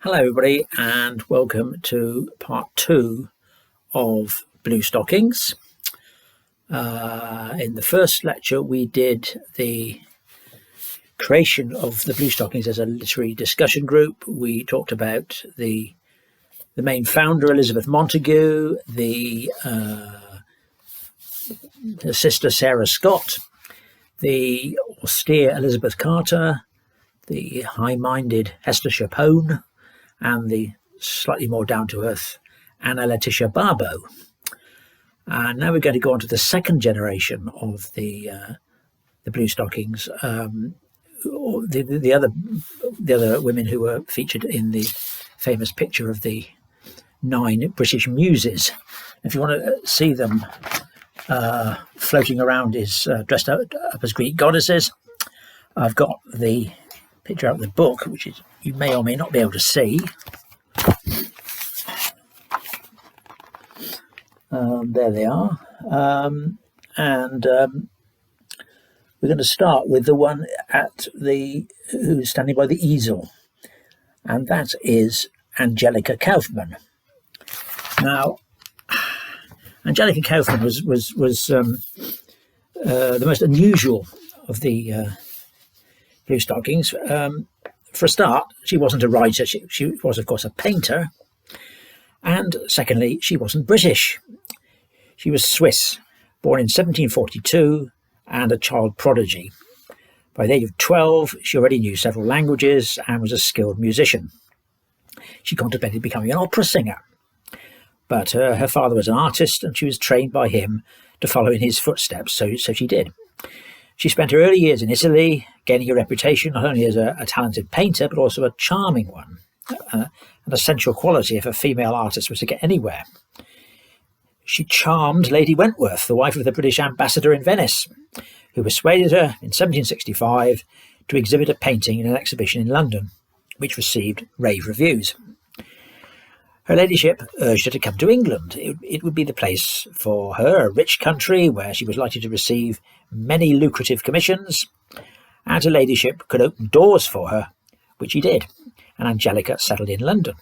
Hello everybody and welcome to part 2 of Bluestockings. In the first lecture we did the creation of the Bluestockings as a literary discussion group. We talked about the main founder, Elizabeth Montagu, her sister Sarah Scott, the austere Elizabeth Carter, the high-minded Hester Chapone, and the slightly more down-to-earth Anna Letitia Barbeau. And now we're going to go on to the second generation of the Bluestockings, the other women who were featured in the famous picture of the 9 British muses. If you want to see them floating around dressed up as Greek goddesses, I've got the picture out of the book, which is you may or may not be able to see. There they are. We're going to start with the one who's standing by the easel, and that is Angelica Kauffmann. Now, Angelica Kauffmann was the most unusual of the Bluestockings. For a start, she wasn't a writer. She was, of course, a painter. And secondly, she wasn't British. She was Swiss, born in 1742 and a child prodigy. By the age of 12, she already knew several languages and was a skilled musician. She contemplated becoming an opera singer. But her father was an artist and she was trained by him to follow in his footsteps, so she did. She spent her early years in Italy, gaining a reputation not only as a talented painter, but also a charming one. An essential quality if a female artist was to get anywhere. She charmed Lady Wentworth, the wife of the British ambassador in Venice, who persuaded her in 1765 to exhibit a painting in an exhibition in London, which received rave reviews. Her ladyship urged her to come to England. It would be the place for her, a rich country where she was likely to receive many lucrative commissions, and her ladyship could open doors for her, which she did, and Angelica settled in London.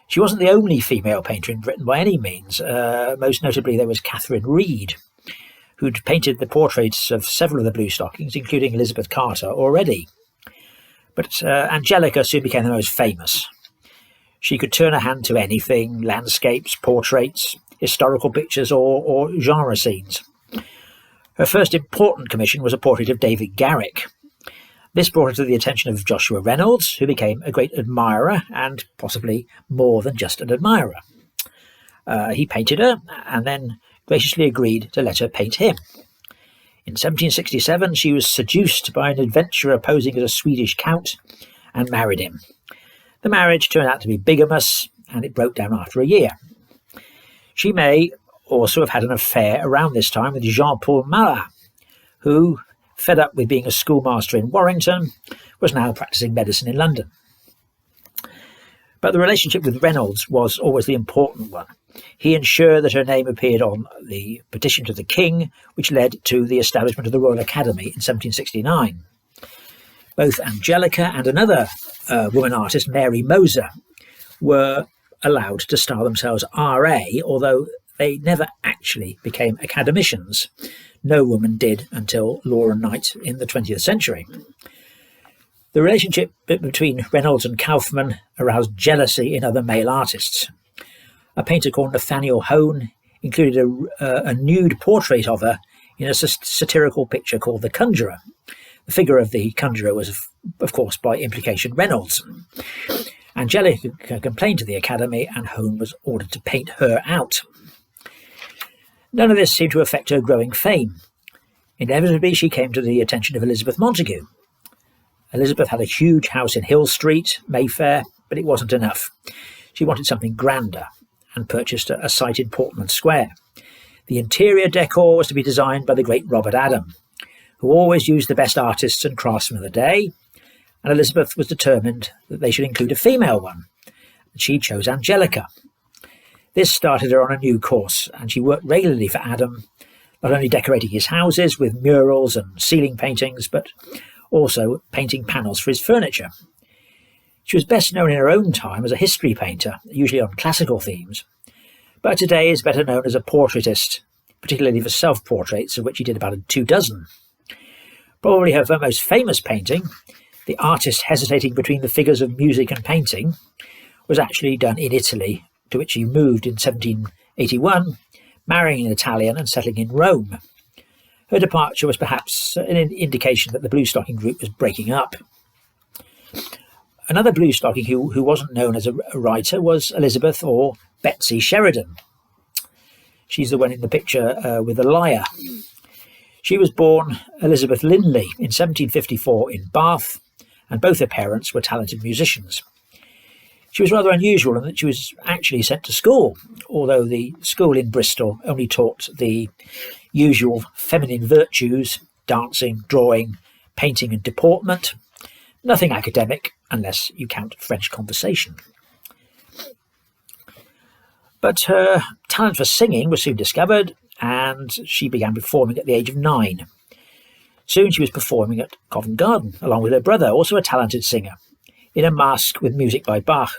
She wasn't the only female painter in Britain by any means. Most notably, there was Catherine Reed, who'd painted the portraits of several of the Bluestockings, including Elizabeth Carter, already. But Angelica soon became the most famous. She could turn her hand to anything: landscapes, portraits, historical pictures, or genre scenes. Her first important commission was a portrait of David Garrick. This brought her to the attention of Joshua Reynolds, who became a great admirer and possibly more than just an admirer. He painted her and then graciously agreed to let her paint him. In 1767, she was seduced by an adventurer posing as a Swedish count and married him. The marriage turned out to be bigamous, and it broke down after a year. She may also have had an affair around this time with Jean-Paul Marat, who, fed up with being a schoolmaster in Warrington, was now practicing medicine in London. But the relationship with Reynolds was always the important one. He ensured that her name appeared on the petition to the king, which led to the establishment of the Royal Academy in 1769. Both Angelica and another woman artist, Mary Moser, were allowed to style themselves R.A., although they never actually became academicians. No woman did until Laura Knight in the 20th century. The relationship between Reynolds and Kauffmann aroused jealousy in other male artists. A painter called Nathaniel Hone included a nude portrait of her in a satirical picture called The Conjurer. The figure of the conjurer was, of course, by implication, Reynolds. Angelica complained to the Academy, and Hone was ordered to paint her out. None of this seemed to affect her growing fame. Inevitably, she came to the attention of Elizabeth Montagu. Elizabeth had a huge house in Hill Street, Mayfair, but it wasn't enough. She wanted something grander and purchased a site in Portman Square. The interior decor was to be designed by the great Robert Adam, who always used the best artists and craftsmen of the day, and Elizabeth was determined that they should include a female one. She chose Angelica. This started her on a new course, and she worked regularly for Adam, not only decorating his houses with murals and ceiling paintings, but also painting panels for his furniture. She was best known in her own time as a history painter, usually on classical themes, but today is better known as a portraitist, particularly for self-portraits, of which she did about 24. Probably her most famous painting, The Artist Hesitating Between the Figures of Music and Painting, was actually done in Italy, to which she moved in 1781, marrying an Italian and settling in Rome. Her departure was perhaps an indication that the Bluestocking group was breaking up. Another Bluestocking who wasn't known as a writer was Elizabeth or Betsy Sheridan. She's the one in the picture with the lyre. She was born Elizabeth Linley in 1754 in Bath, and both her parents were talented musicians. She was rather unusual in that she was actually sent to school, although the school in Bristol only taught the usual feminine virtues, dancing, drawing, painting and deportment. Nothing academic, unless you count French conversation. But her talent for singing was soon discovered, and she began performing at the age of 9. Soon she was performing at Covent Garden, along with her brother, also a talented singer, in a masque with music by Bach.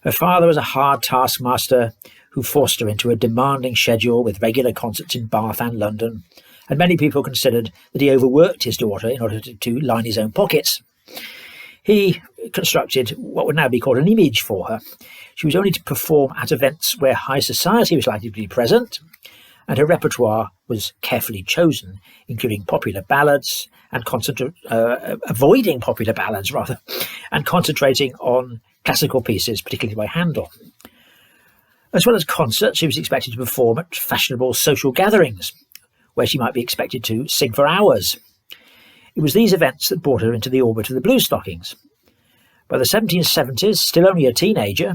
Her father was a hard taskmaster who forced her into a demanding schedule with regular concerts in Bath and London, and many people considered that he overworked his daughter in order to line his own pockets. He constructed what would now be called an image for her. She was only to perform at events where high society was likely to be present, and her repertoire was carefully chosen, including popular ballads and avoiding popular ballads rather, and concentrating on classical pieces, particularly by Handel. As well as concerts, she was expected to perform at fashionable social gatherings, where she might be expected to sing for hours. It was these events that brought her into the orbit of the Bluestockings. By the 1770s, still only a teenager,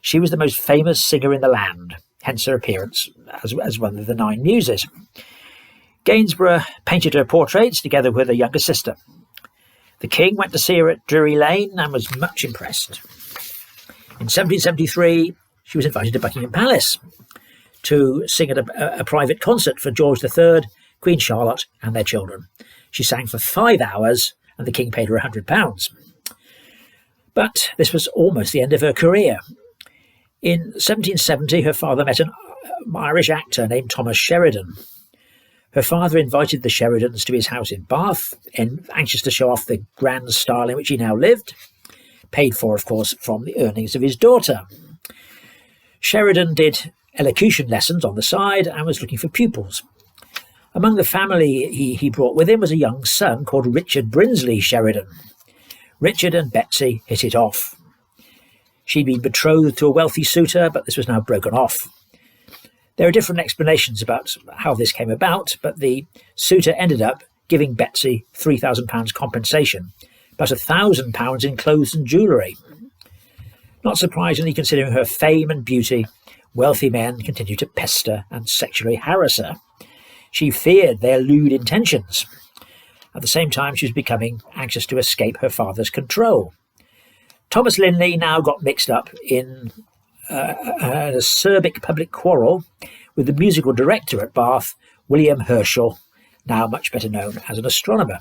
she was the most famous singer in the land, hence her appearance as one of the 9 muses. Gainsborough painted her portraits together with her younger sister. The king went to see her at Drury Lane and was much impressed. In 1773, she was invited to Buckingham Palace to sing at a private concert for George III, Queen Charlotte and their children. She sang for 5 hours and the king paid her £100. But this was almost the end of her career. In 1770, her father met an Irish actor named Thomas Sheridan. Her father invited the Sheridans to his house in Bath, and anxious to show off the grand style in which he now lived, paid for, of course, from the earnings of his daughter. Sheridan did elocution lessons on the side and was looking for pupils. Among the family he brought with him was a young son called Richard Brinsley Sheridan. Richard and Betsy hit it off. She'd been betrothed to a wealthy suitor, but this was now broken off. There are different explanations about how this came about, but the suitor ended up giving Betsy £3,000 compensation, plus £1,000 in clothes and jewellery. Not surprisingly, considering her fame and beauty, wealthy men continued to pester and sexually harass her. She feared their lewd intentions. At the same time, she was becoming anxious to escape her father's control. Thomas Linley now got mixed up in an acerbic public quarrel with the musical director at Bath, William Herschel, now much better known as an astronomer.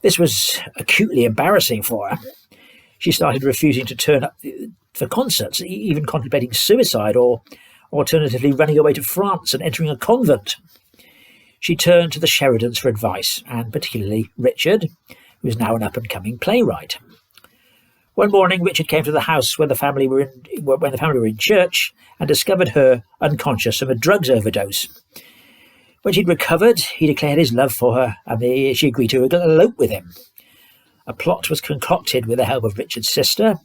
This was acutely embarrassing for her. She started refusing to turn up for concerts, even contemplating suicide or alternatively running away to France and entering a convent. She turned to the Sheridans for advice, and particularly Richard, who was now an up-and-coming playwright. One morning, Richard came to the house when the family were in church and discovered her unconscious from a drugs overdose. When she'd recovered, he declared his love for her, and she agreed to elope with him. A plot was concocted with the help of Richard's sister,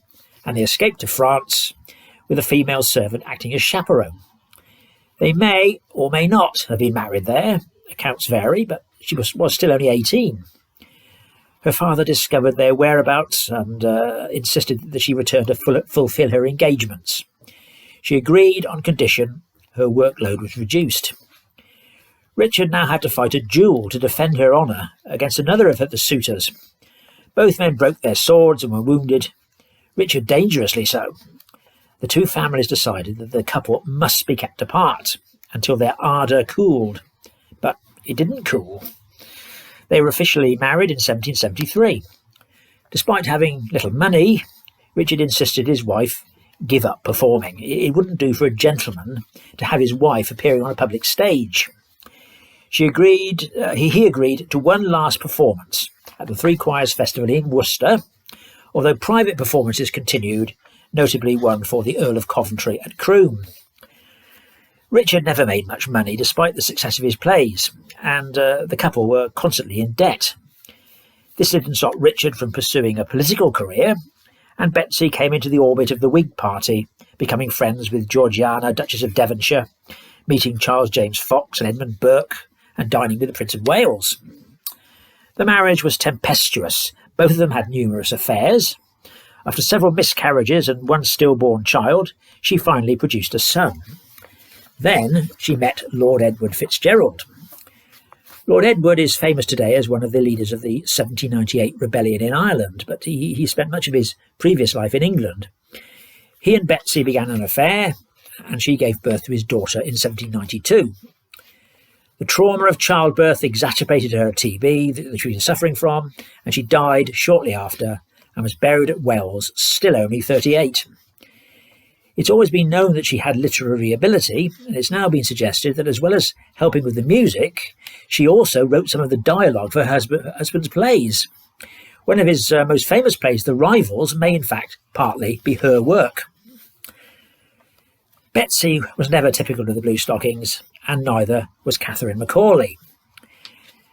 and they escaped to France, with a female servant acting as chaperone. They may or may not have been married there. Accounts vary, but she was still only 18. Her father discovered their whereabouts and insisted that she return to fulfill her engagements. She agreed on condition her workload was reduced. Richard now had to fight a duel to defend her honour against another of the suitors. Both men broke their swords and were wounded, Richard dangerously so. The two families decided that the couple must be kept apart until their ardour cooled. But it didn't cool. They were officially married in 1773. Despite having little money, Richard insisted his wife give up performing. It wouldn't do for a gentleman to have his wife appearing on a public stage. He agreed to one last performance at the Three Choirs Festival in Worcester, although private performances continued, notably one for the Earl of Coventry at Croom. Richard never made much money despite the success of his plays, and the couple were constantly in debt. This didn't stop Richard from pursuing a political career, and Betsy came into the orbit of the Whig Party, becoming friends with Georgiana, Duchess of Devonshire, meeting Charles James Fox and Edmund Burke, and dining with the Prince of Wales. The marriage was tempestuous. Both of them had numerous affairs. After several miscarriages and one stillborn child, she finally produced a son. Then she met Lord Edward Fitzgerald. Lord Edward is famous today as one of the leaders of the 1798 rebellion in Ireland, but he spent much of his previous life in England. He and Betsy began an affair, and she gave birth to his daughter in 1792. The trauma of childbirth exacerbated her TB that she was suffering from, and she died shortly after and was buried at Wells, still only 38. It's always been known that she had literary ability, and it's now been suggested that as well as helping with the music, she also wrote some of the dialogue for her husband's plays. One of his most famous plays, The Rivals, may in fact partly be her work. Betsy was never typical of the Bluestockings, and neither was Catherine Macaulay.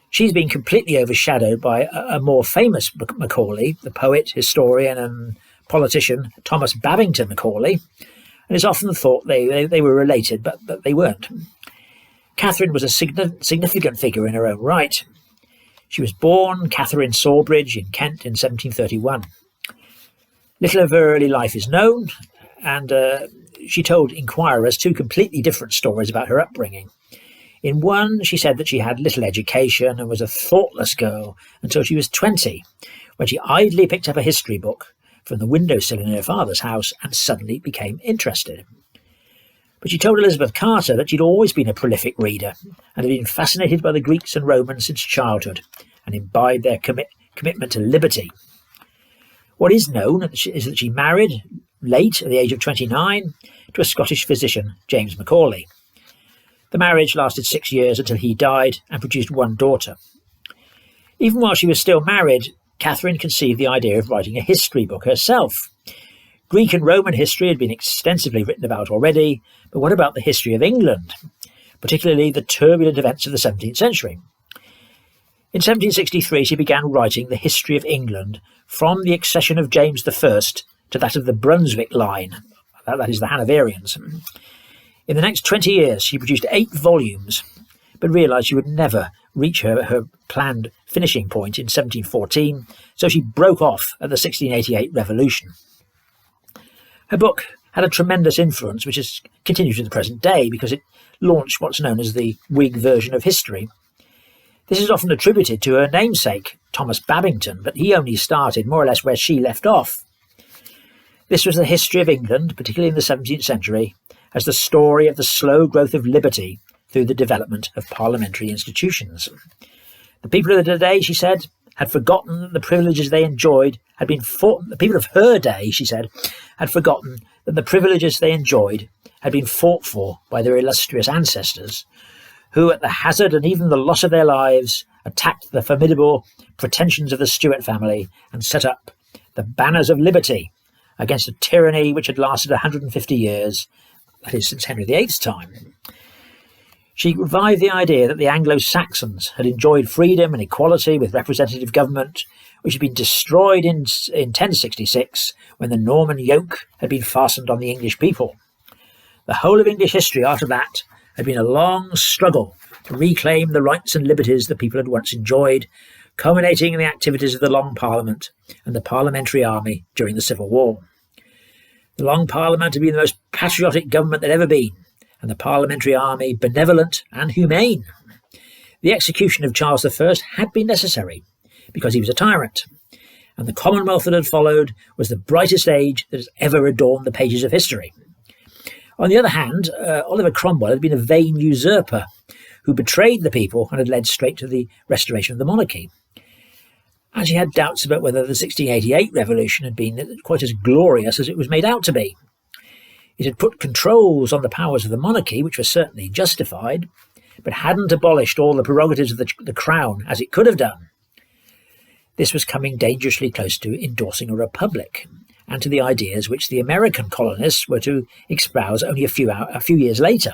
She's been completely overshadowed by a more famous Macaulay, the poet, historian and politician Thomas Babington Macaulay, and it's often thought they were related, but they weren't. Catherine was a significant figure in her own right. She was born Catherine Sawbridge in Kent in 1731. Little of her early life is known, and she told inquirers two completely different stories about her upbringing. In one, she said that she had little education and was a thoughtless girl until she was 20, when she idly picked up a history book from the windowsill in her father's house and suddenly became interested. But she told Elizabeth Carter that she'd always been a prolific reader and had been fascinated by the Greeks and Romans since childhood and imbibed their commitment to liberty. What is known is that she married late, at the age of 29, to a Scottish physician, James Macaulay. The marriage lasted 6 years until he died and produced one daughter. Even while she was still married, Catherine conceived the idea of writing a history book herself. Greek and Roman history had been extensively written about already, but what about the history of England, particularly the turbulent events of the 17th century? In 1763, she began writing the history of England from the accession of James I to that of the Brunswick line, that is the Hanoverians. In the next 20 years, she produced 8 volumes, but realised she would never reach her planned finishing point in 1714, so she broke off at the 1688 revolution. Her book had a tremendous influence, which has continued to the present day, because it launched what's known as the Whig version of history. This is often attributed to her namesake, Thomas Babington, but he only started more or less where she left off. This was the history of England, particularly in the 17th century, as the story of the slow growth of liberty through the development of parliamentary institutions. The people of the day, she said, had forgotten that the privileges they enjoyed had been fought. The people of her day, she said, had forgotten that the privileges they enjoyed had been fought for by their illustrious ancestors, who, at the hazard and even the loss of their lives, attacked the formidable pretensions of the Stuart family and set up the banners of liberty against a tyranny which had lasted 150 years, that is, since Henry VIII's time. She revived the idea that the Anglo-Saxons had enjoyed freedom and equality with representative government, which had been destroyed in 1066 when the Norman yoke had been fastened on the English people. The whole of English history after that had been a long struggle to reclaim the rights and liberties the people had once enjoyed, culminating in the activities of the Long Parliament and the Parliamentary Army during the Civil War. The Long Parliament had been the most patriotic government that had ever been, and the Parliamentary Army benevolent and humane. The execution of Charles I had been necessary, because he was a tyrant, and the Commonwealth that had followed was the brightest age that has ever adorned the pages of history. On the other hand, Oliver Cromwell had been a vain usurper who betrayed the people and had led straight to the restoration of the monarchy. and she had doubts about whether the 1688 revolution had been quite as glorious as it was made out to be. It had put controls on the powers of the monarchy, which were certainly justified, but hadn't abolished all the prerogatives of the crown as it could have done. This was coming dangerously close to endorsing a republic, and to the ideas which the American colonists were to espouse only a few years later.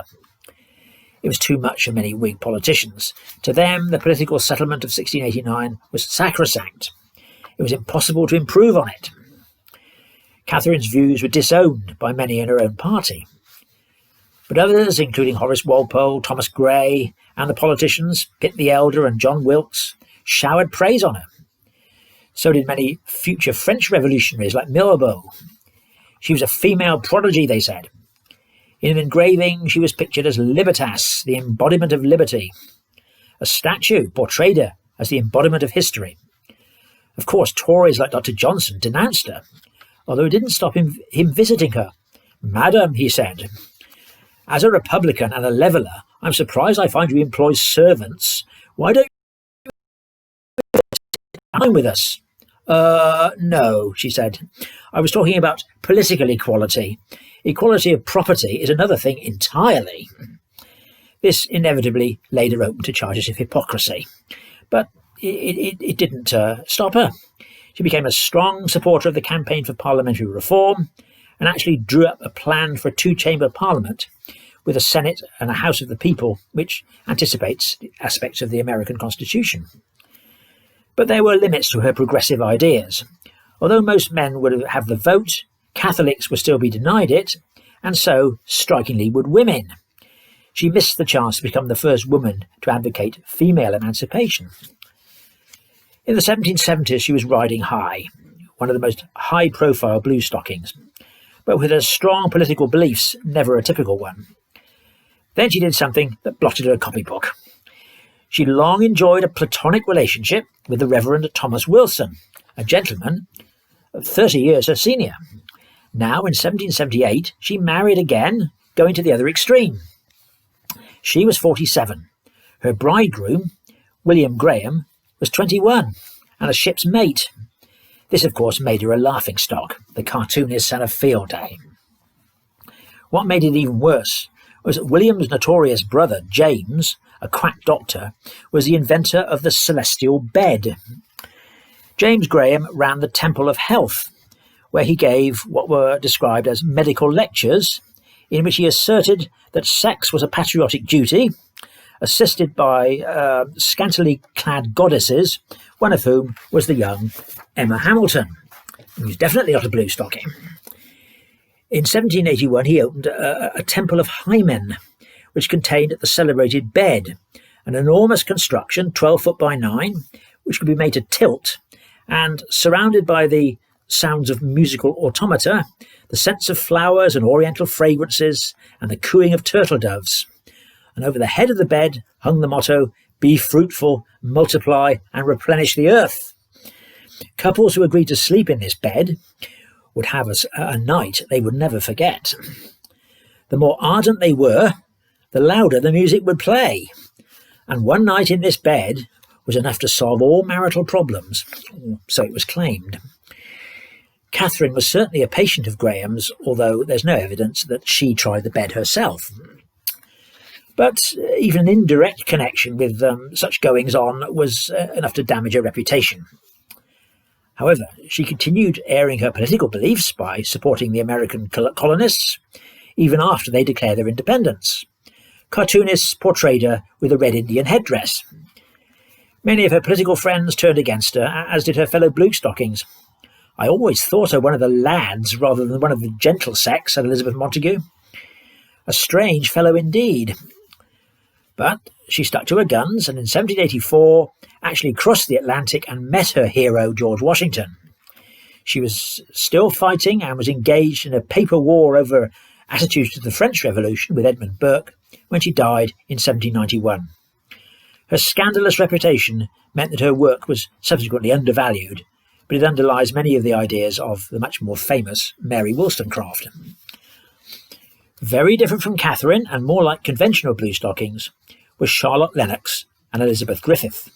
It was too much for many Whig politicians. To them, the political settlement of 1689 was sacrosanct. It was impossible to improve on it. Catherine's views were disowned by many in her own party. But others, including Horace Walpole, Thomas Grey, and the politicians, Pitt the Elder and John Wilkes, showered praise on her. So did many future French revolutionaries like Mirabeau. She was a female prodigy, they said. In an engraving, she was pictured as Libertas, the embodiment of liberty. A statue portrayed her as the embodiment of history. Of course, Tories like Dr. Johnson denounced her, although it didn't stop him visiting her. "Madam," he said, "as a Republican and a leveller, I'm surprised I find you employ servants. Why don't you dine with us?" No, she said. "I was talking about political equality. Equality of property is another thing entirely." This inevitably laid her open to charges of hypocrisy, but it didn't stop her. She became a strong supporter of the campaign for parliamentary reform and actually drew up a plan for a two-chamber parliament with a Senate and a House of the People, which anticipates aspects of the American Constitution. But there were limits to her progressive ideas. Although most men would have the vote, Catholics would still be denied it, and so, strikingly, would women. She missed the chance to become the first woman to advocate female emancipation. In the 1770s, she was riding high, one of the most high-profile Bluestockings, but with her strong political beliefs, never a typical one. Then she did something that blotted her copybook. She long enjoyed a platonic relationship with the Reverend Thomas Wilson, a gentleman 30 years her senior. Now, in 1778, she married again, going to the other extreme. She was 47. Her bridegroom, William Graham, was 21, and a ship's mate. This, of course, made her a laughingstock, the cartoonist son of Field Day. What made it even worse was that William's notorious brother, James, a quack doctor, was the inventor of the celestial bed. James Graham ran the Temple of Health, where he gave what were described as medical lectures, in which he asserted that sex was a patriotic duty, assisted by scantily clad goddesses, one of whom was the young Emma Hamilton, who was definitely not a Bluestocking. In 1781, he opened a Temple of Hymen, which contained the celebrated bed, an enormous construction, 12 foot by 9, which could be made to tilt, and surrounded by the sounds of musical automata, the scents of flowers and oriental fragrances, and the cooing of turtle doves. And over the head of the bed hung the motto, "Be fruitful, multiply, and replenish the earth." Couples who agreed to sleep in this bed would have a night they would never forget. The more ardent they were, the louder the music would play. And one night in this bed was enough to solve all marital problems, so it was claimed. Catherine was certainly a patient of Graham's, although there's no evidence that she tried the bed herself. But even an indirect connection with such goings-on was enough to damage her reputation. However, she continued airing her political beliefs by supporting the American colonists, even after they declared their independence. Cartoonists portrayed her with a red Indian headdress. Many of her political friends turned against her, as did her fellow Bluestockings. "I always thought her one of the lads rather than one of the gentle sex," said Elizabeth Montagu. A strange fellow indeed. But she stuck to her guns, and in 1784 actually crossed the Atlantic and met her hero, George Washington. She was still fighting and was engaged in a paper war over attitudes to the French Revolution with Edmund Burke when she died in 1791. Her scandalous reputation meant that her work was subsequently undervalued, but it underlies many of the ideas of the much more famous Mary Wollstonecraft. Very different from Catherine and more like conventional Bluestockings was Charlotte Lennox and Elizabeth Griffith.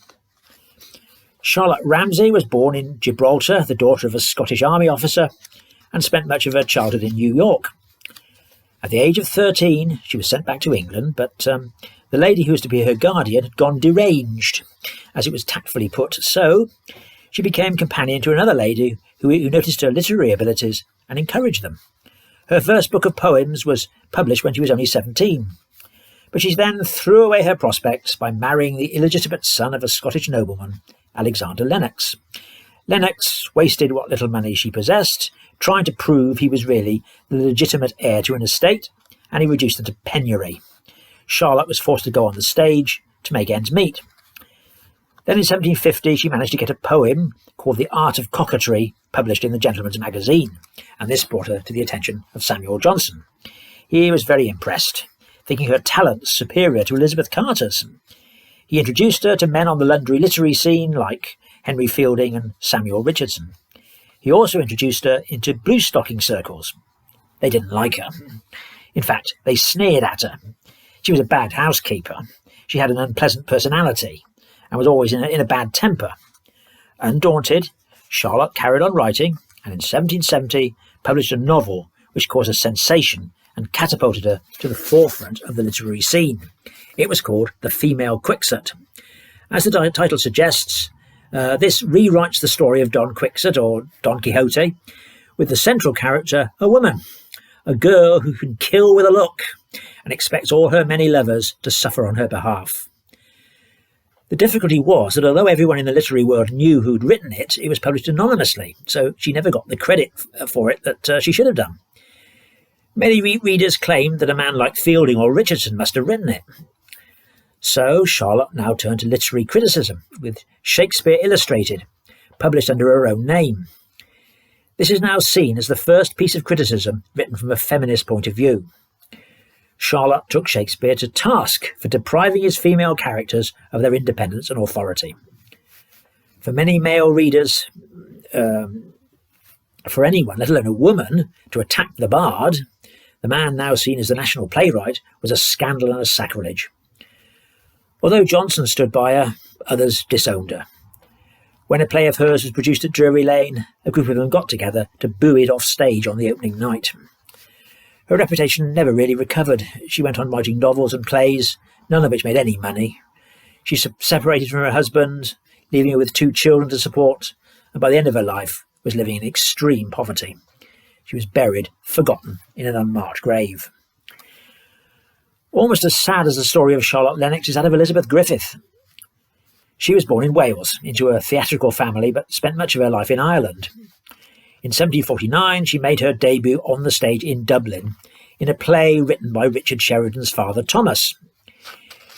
Charlotte Ramsay was born in Gibraltar, the daughter of a Scottish Army officer, and spent much of her childhood in New York. At the age of 13, she was sent back to England, but the lady who was to be her guardian had gone deranged, as it was tactfully put, so she became companion to another lady who noticed her literary abilities and encouraged them. Her first book of poems was published when she was only 17, but she then threw away her prospects by marrying the illegitimate son of a Scottish nobleman, Alexander Lennox. Lennox wasted what little money she possessed, trying to prove he was really the legitimate heir to an estate, and he reduced her to penury. Charlotte was forced to go on the stage to make ends meet. Then in 1750 she managed to get a poem called The Art of Coquetry published in the Gentleman's Magazine, and this brought her to the attention of Samuel Johnson. He was very impressed, thinking her talents superior to Elizabeth Carter's. He introduced her to men on the London literary scene like Henry Fielding and Samuel Richardson. He also introduced her into Bluestocking circles. They didn't like her. In fact, they sneered at her. She was a bad housekeeper. She had an unpleasant personality and was always in a bad temper. Undaunted, Charlotte carried on writing, and in 1770 published a novel which caused a sensation and catapulted her to the forefront of the literary scene. It was called The Female Quixote. As the title suggests, this rewrites the story of Don Quixote, or Don Quixote, with the central character a woman, a girl who can kill with a look and expects all her many lovers to suffer on her behalf. The difficulty was that although everyone in the literary world knew who'd written it, it was published anonymously, so she never got the credit for it that she should have done. Many readers claimed that a man like Fielding or Richardson must have written it. So Charlotte now turned to literary criticism, with Shakespeare Illustrated, published under her own name. This is now seen as the first piece of criticism written from a feminist point of view. Charlotte took Shakespeare to task for depriving his female characters of their independence and authority. For many male readers, for anyone, let alone a woman, to attack the bard, the man now seen as the national playwright, was a scandal and a sacrilege. Although Johnson stood by her, others disowned her. When a play of hers was produced at Drury Lane, a group of them got together to boo it off stage on the opening night. Her reputation never really recovered. She went on writing novels and plays, none of which made any money. She separated from her husband, leaving her with 2 children to support, and by the end of her life was living in extreme poverty. She was buried, forgotten, in an unmarked grave. Almost as sad as the story of Charlotte Lennox is that of Elizabeth Griffith. She was born in Wales, into a theatrical family, but spent much of her life in Ireland. In 1749, she made her debut on the stage in Dublin, in a play written by Richard Sheridan's father, Thomas.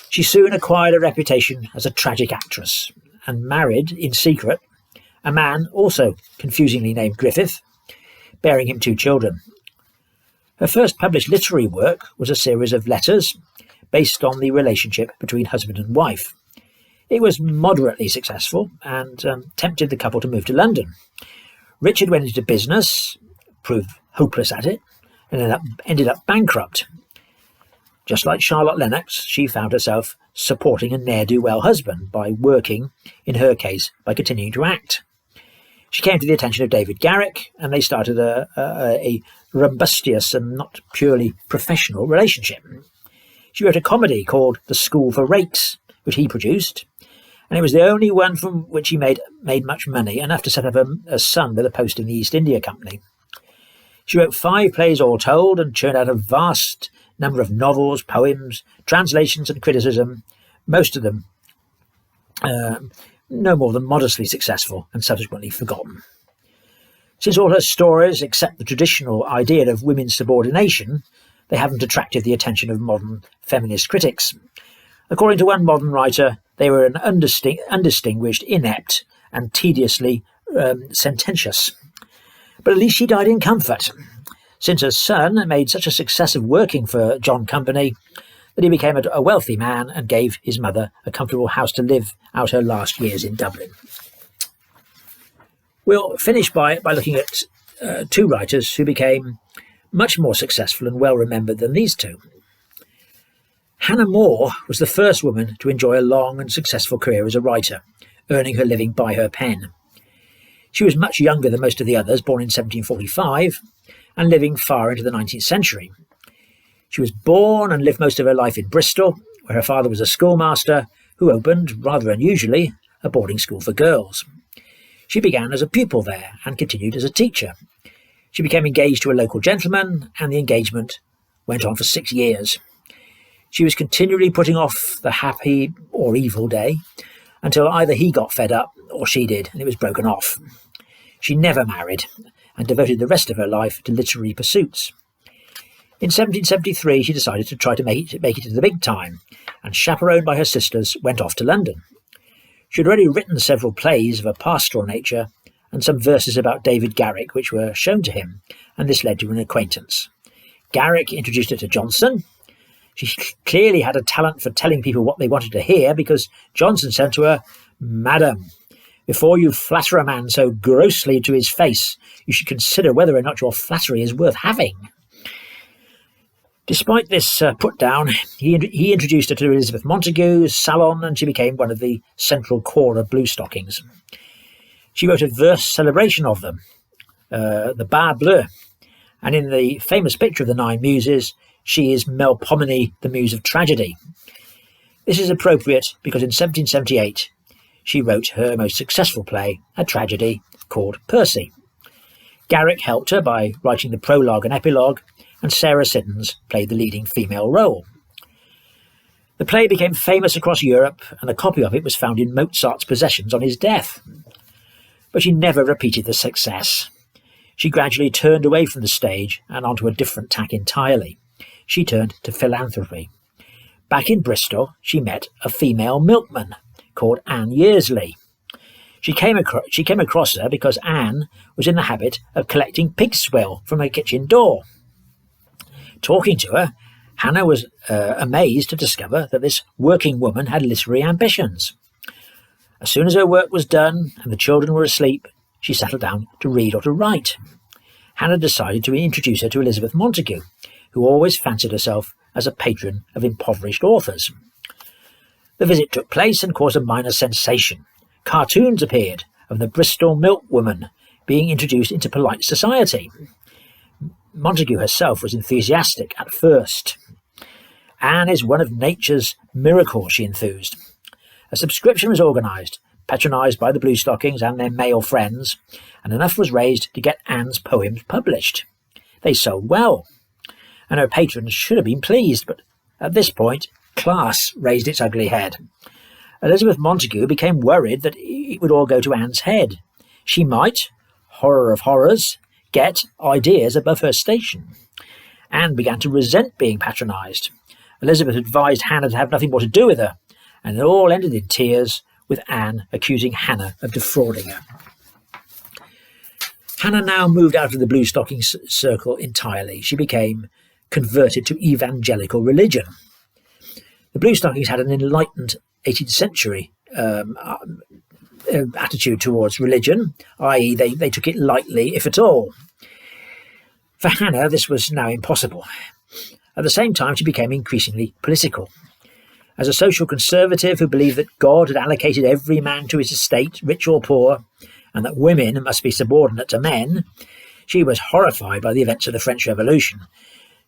She soon acquired a reputation as a tragic actress, and married, in secret, a man also confusingly named Griffith, bearing him 2 children. Her first published literary work was a series of letters based on the relationship between husband and wife. It was moderately successful and tempted the couple to move to London. Richard went into business, proved hopeless at it, and ended up bankrupt. Just like Charlotte Lennox, she found herself supporting a ne'er-do-well husband by working, in her case, by continuing to act. She came to the attention of David Garrick, and they started a rumbustious and not purely professional relationship. She wrote a comedy called The School for Rakes, which he produced, and it was the only one from which he made much money, enough to set up a son with a post in the East India Company. She wrote 5 plays all told and churned out a vast number of novels, poems, translations and criticism, most of them no more than modestly successful and subsequently forgotten. Since all her stories accept the traditional idea of women's subordination, they haven't attracted the attention of modern feminist critics. According to one modern writer, they were an undistinguished, inept and tediously sententious. But at least she died in comfort, since her son made such a success of working for John Company that he became a wealthy man and gave his mother a comfortable house to live out her last years in Dublin. We'll finish by looking at 2 writers who became much more successful and well remembered than these 2. Hannah More was the first woman to enjoy a long and successful career as a writer, earning her living by her pen. She was much younger than most of the others, born in 1745, and living far into the 19th century. She was born and lived most of her life in Bristol, where her father was a schoolmaster who opened, rather unusually, a boarding school for girls. She began as a pupil there and continued as a teacher. She became engaged to a local gentleman, and the engagement went on for 6 years. She was continually putting off the happy or evil day until either he got fed up or she did, and it was broken off. She never married and devoted the rest of her life to literary pursuits. In 1773, she decided to try to make it to the big time, and chaperoned by her sisters, went off to London. She had already written several plays of a pastoral nature and some verses about David Garrick, which were shown to him, and this led to an acquaintance. Garrick introduced her to Johnson. She clearly had a talent for telling people what they wanted to hear, because Johnson said to her, "Madam, before you flatter a man so grossly to his face, you should consider whether or not your flattery is worth having." Despite this put-down, he introduced her to Elizabeth Montagu's salon, and she became one of the central core of Bluestockings. She wrote a verse celebration of them, the Bar Bleu, and in the famous picture of the Nine Muses, she is Melpomene, the muse of tragedy. This is appropriate because in 1778 she wrote her most successful play, a tragedy called Percy. Garrick helped her by writing the prologue and epilogue, and Sarah Siddons played the leading female role. The play became famous across Europe, and a copy of it was found in Mozart's possessions on his death. But she never repeated the success. She gradually turned away from the stage and onto a different tack entirely. She turned to philanthropy. Back in Bristol, she met a female milkman called Anne Yearsley. She came across her because Anne was in the habit of collecting pig swill from her kitchen door. Talking to her, Hannah was amazed to discover that this working woman had literary ambitions. As soon as her work was done and the children were asleep, she settled down to read or to write. Hannah decided to introduce her to Elizabeth Montagu, who always fancied herself as a patron of impoverished authors. The visit took place and caused a minor sensation. Cartoons appeared of the Bristol milkwoman being introduced into polite society. Montagu herself was enthusiastic at first. Anne is one of nature's miracles, she enthused. A subscription was organised, patronised by the Bluestockings and their male friends, and enough was raised to get Anne's poems published. They sold well, and her patrons should have been pleased, but at this point, class raised its ugly head. Elizabeth Montagu became worried that it would all go to Anne's head. She might, horror of horrors, get ideas above her station. Anne began to resent being patronised. Elizabeth advised Hannah to have nothing more to do with her, and it all ended in tears, with Anne accusing Hannah of defrauding her. Hannah now moved out of the Bluestocking circle entirely. She became converted to evangelical religion. The Bluestockings had an enlightened 18th century attitude towards religion, i.e. they took it lightly, if at all. For Hannah, this was now impossible. At the same time, she became increasingly political. As a social conservative who believed that God had allocated every man to his estate, rich or poor, and that women must be subordinate to men, she was horrified by the events of the French Revolution.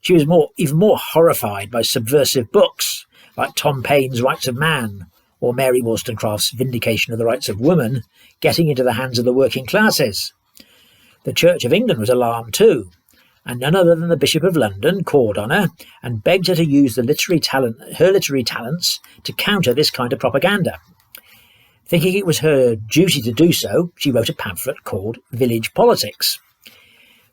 She was even more horrified by subversive books like Tom Paine's Rights of Man or Mary Wollstonecraft's Vindication of the Rights of Woman getting into the hands of the working classes. The Church of England was alarmed too, and none other than the Bishop of London called on her and begged her to use her literary talents to counter this kind of propaganda. Thinking it was her duty to do so, she wrote a pamphlet called Village Politics.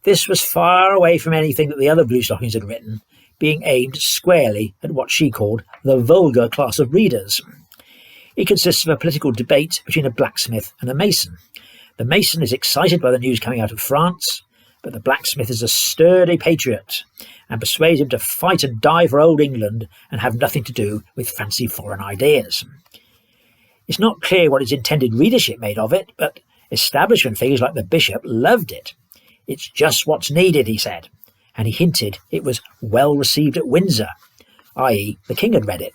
This was far away from anything that the other Bluestockings had written, being aimed squarely at what she called the vulgar class of readers. It consists of a political debate between a blacksmith and a mason. The mason is excited by the news coming out of France, but the blacksmith is a sturdy patriot and persuades him to fight and die for old England and have nothing to do with fancy foreign ideas. It's not clear what its intended readership made of it, but establishment figures like the bishop loved it. It's just what's needed, he said, and he hinted it was well received at Windsor, i.e. the king had read it.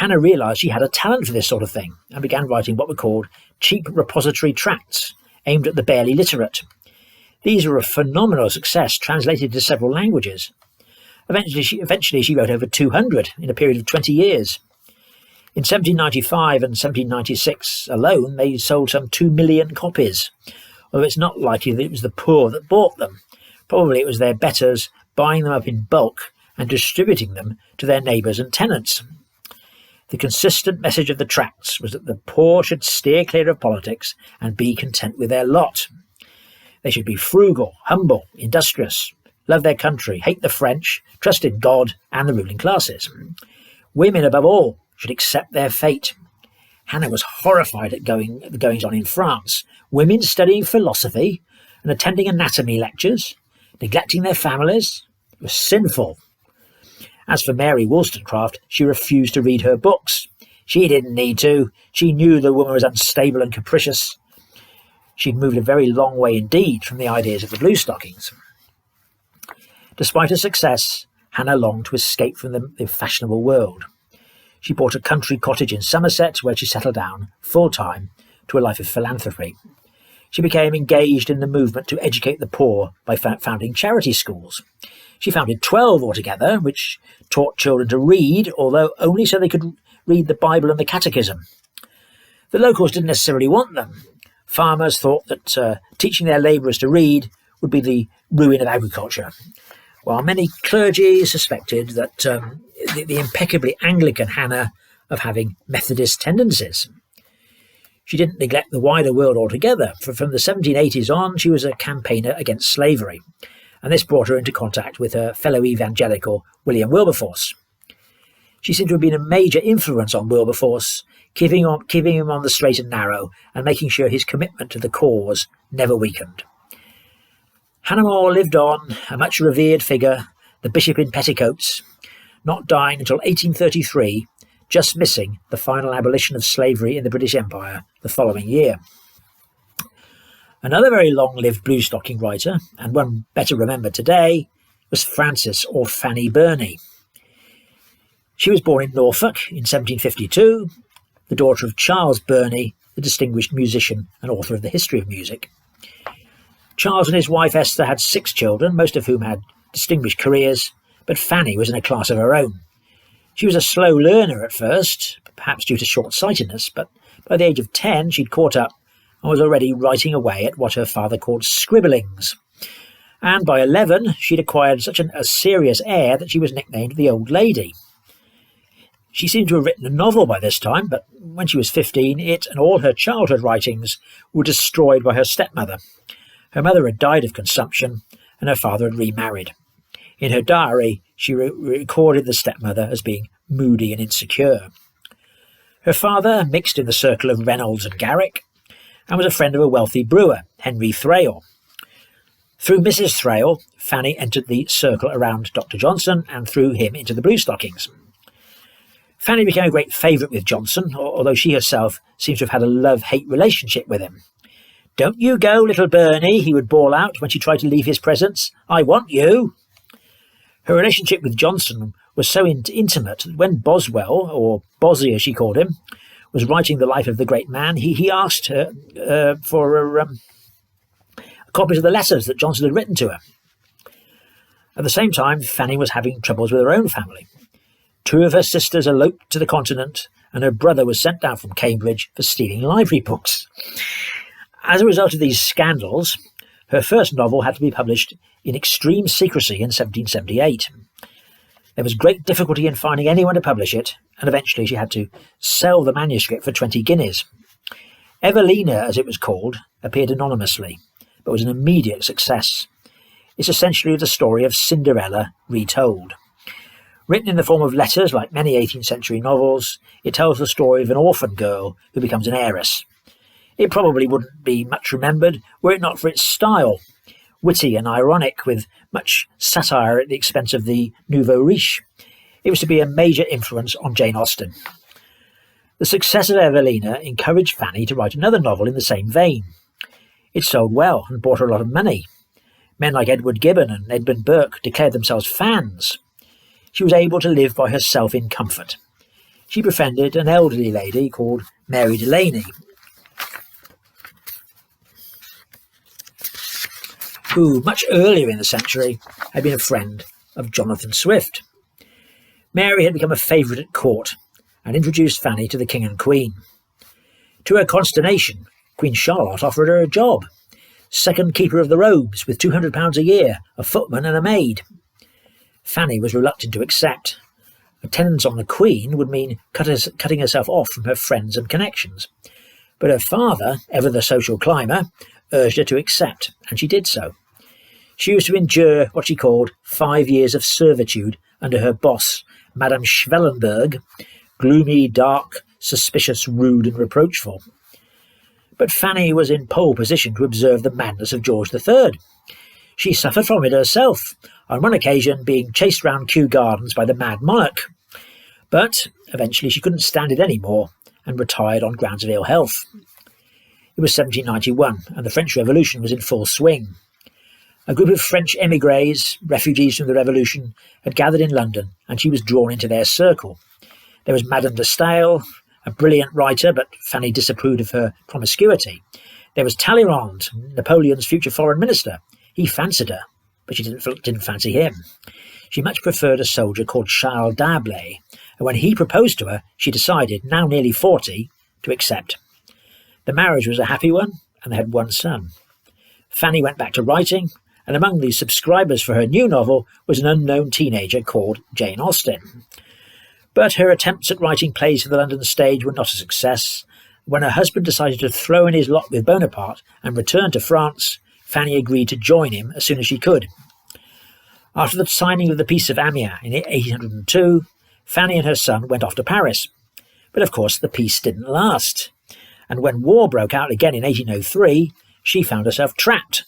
Hannah realised she had a talent for this sort of thing and began writing what were called cheap repository tracts aimed at the barely literate. These were a phenomenal success, translated into several languages. Eventually she wrote over 200 in a period of 20 years. In 1795 and 1796 alone, they sold some 2 million copies, although it's not likely that it was the poor that bought them. Probably it was their betters buying them up in bulk and distributing them to their neighbours and tenants. The consistent message of the tracts was that the poor should steer clear of politics and be content with their lot. They should be frugal, humble, industrious, love their country, hate the French, trust in God and the ruling classes. Women, above all, should accept their fate. Hannah was horrified at the goings-on in France. Women studying philosophy and attending anatomy lectures, neglecting their families. It was sinful. As for Mary Wollstonecraft, she refused to read her books. She didn't need to. She knew the woman was unstable and capricious. She'd moved a very long way indeed from the ideas of the Bluestockings. Despite her success, Hannah longed to escape from the fashionable world. She bought a country cottage in Somerset where she settled down full-time to a life of philanthropy. She became engaged in the movement to educate the poor by founding charity schools. She founded 12 altogether, which taught children to read, although only so they could read the Bible and the Catechism. The locals didn't necessarily want them. Farmers thought that teaching their labourers to read would be the ruin of agriculture, while many clergy suspected that the impeccably Anglican Hannah of having Methodist tendencies. She didn't neglect the wider world altogether, for from the 1780s on she was a campaigner against slavery, and this brought her into contact with her fellow evangelical William Wilberforce. She seemed to have been a major influence on Wilberforce, keeping him on the straight and narrow and making sure his commitment to the cause never weakened. Hannah More lived on, a much revered figure, the bishop in petticoats, not dying until 1833, just missing the final abolition of slavery in the British Empire the following year. Another very long-lived Bluestocking writer, and one better remembered today, was Frances or Fanny Burney. She was born in Norfolk in 1752, the daughter of Charles Burney, the distinguished musician and author of the history of music. Charles and his wife Esther had 6 children, most of whom had distinguished careers, but Fanny was in a class of her own. She was a slow learner at first, perhaps due to short-sightedness, but by the age of 10 she'd caught up and was already writing away at what her father called scribblings. And by 11 she'd acquired such a serious air that she was nicknamed the Old Lady. She seemed to have written a novel by this time, but when she was 15 it and all her childhood writings were destroyed by her stepmother. Her mother had died of consumption, and her father had remarried. In her diary, she recorded the stepmother as being moody and insecure. Her father mixed in the circle of Reynolds and Garrick, and was a friend of a wealthy brewer, Henry Thrale. Through Mrs. Thrale, Fanny entered the circle around Dr. Johnson, and through him into the Bluestockings. Fanny became a great favourite with Johnson, although she herself seems to have had a love-hate relationship with him. "Don't you go, little Burney," he would bawl out when she tried to leave his presence. "I want you." Her relationship with Johnson was so intimate that when Boswell, or Bosley as she called him, was writing the life of the great man, he asked her for copies of the letters that Johnson had written to her. At the same time, Fanny was having troubles with her own family. 2 of her sisters eloped to the continent, and her brother was sent down from Cambridge for stealing library books. As a result of these scandals, her first novel had to be published in extreme secrecy in 1778. There was great difficulty in finding anyone to publish it, and eventually she had to sell the manuscript for 20 guineas. Evelina, as it was called, appeared anonymously, but was an immediate success. It's essentially the story of Cinderella retold. Written in the form of letters like many 18th century novels, it tells the story of an orphan girl who becomes an heiress. It probably wouldn't be much remembered were it not for its style, witty and ironic, with much satire at the expense of the nouveau riche. It was to be a major influence on Jane Austen. The success of Evelina encouraged Fanny to write another novel in the same vein. It sold well and brought her a lot of money. Men like Edward Gibbon and Edmund Burke declared themselves fans. She was able to live by herself in comfort. she befriended an elderly lady called Mary Delaney, who much earlier in the century had been a friend of Jonathan Swift. Mary had become a favourite at court and introduced Fanny to the King and Queen. To her consternation, Queen Charlotte offered her a job, second keeper of the robes, with £200 a year, a footman and a maid. Fanny was reluctant to accept. Attendance on the Queen would mean cutting herself off from her friends and connections. But her father, ever the social climber, urged her to accept, and she did so. She was to endure what she called 5 years of servitude under her boss, Madame Schwellenberg, gloomy, dark, suspicious, rude and reproachful. But Fanny was in pole position to observe the madness of George III. She suffered from it herself, on one occasion being chased round Kew Gardens by the mad monarch. But eventually she couldn't stand it any more and retired on grounds of ill health. It was 1791 and the French Revolution was in full swing. A group of French émigrés, refugees from the Revolution, had gathered in London and she was drawn into their circle. There was Madame de Staël, a brilliant writer, but Fanny disapproved of her promiscuity. There was Talleyrand, Napoleon's future foreign minister. He fancied her, but she didn't fancy him. She much preferred a soldier called Charles d'Arblay, and when he proposed to her, she decided, now nearly 40, to accept. The marriage was a happy one, and they had one son. Fanny went back to writing, and among the subscribers for her new novel was an unknown teenager called Jane Austen. But her attempts at writing plays for the London stage were not a success. When her husband decided to throw in his lot with Bonaparte and return to France, Fanny agreed to join him as soon as she could. After the signing of the Peace of Amiens in 1802, Fanny and her son went off to Paris. But of course the peace didn't last, and when war broke out again in 1803, she found herself trapped.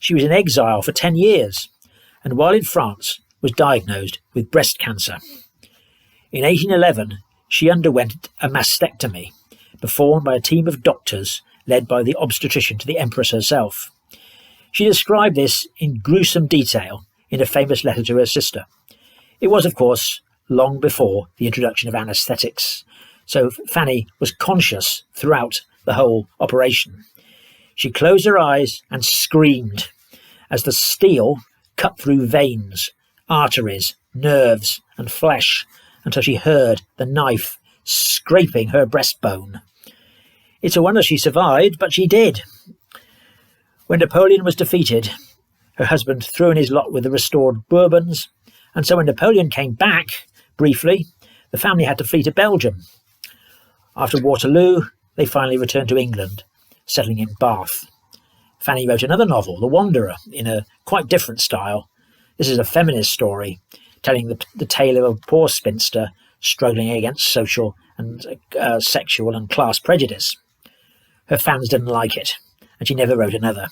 She was in exile for 10 years, and while in France was diagnosed with breast cancer. In 1811, she underwent a mastectomy, performed by a team of doctors led by the obstetrician to the Empress herself. She described this in gruesome detail in a famous letter to her sister. It was, of course, long before the introduction of anaesthetics, so Fanny was conscious throughout the whole operation. She closed her eyes and screamed as the steel cut through veins, arteries, nerves and flesh until she heard the knife scraping her breastbone. It's a wonder she survived, but she did. When Napoleon was defeated, her husband threw in his lot with the restored Bourbons, and so when Napoleon came back, briefly, the family had to flee to Belgium. After Waterloo, they finally returned to England, settling in Bath. Fanny wrote another novel, The Wanderer, in a quite different style. This is a feminist story, telling the tale of a poor spinster struggling against social and sexual and class prejudice. Her fans didn't like it, and she never wrote another.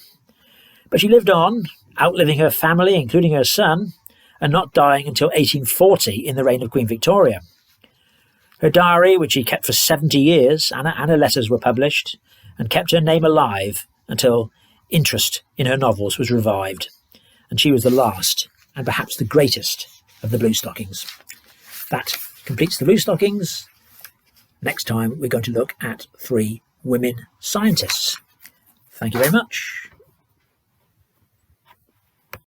But she lived on, outliving her family, including her son, and not dying until 1840 in the reign of Queen Victoria. Her diary, which she kept for 70 years, and her letters were published, and kept her name alive until interest in her novels was revived, and she was the last, and perhaps the greatest, of the Bluestockings. That completes the Bluestockings. Next time we're going to look at 3 women scientists. Thank you very much.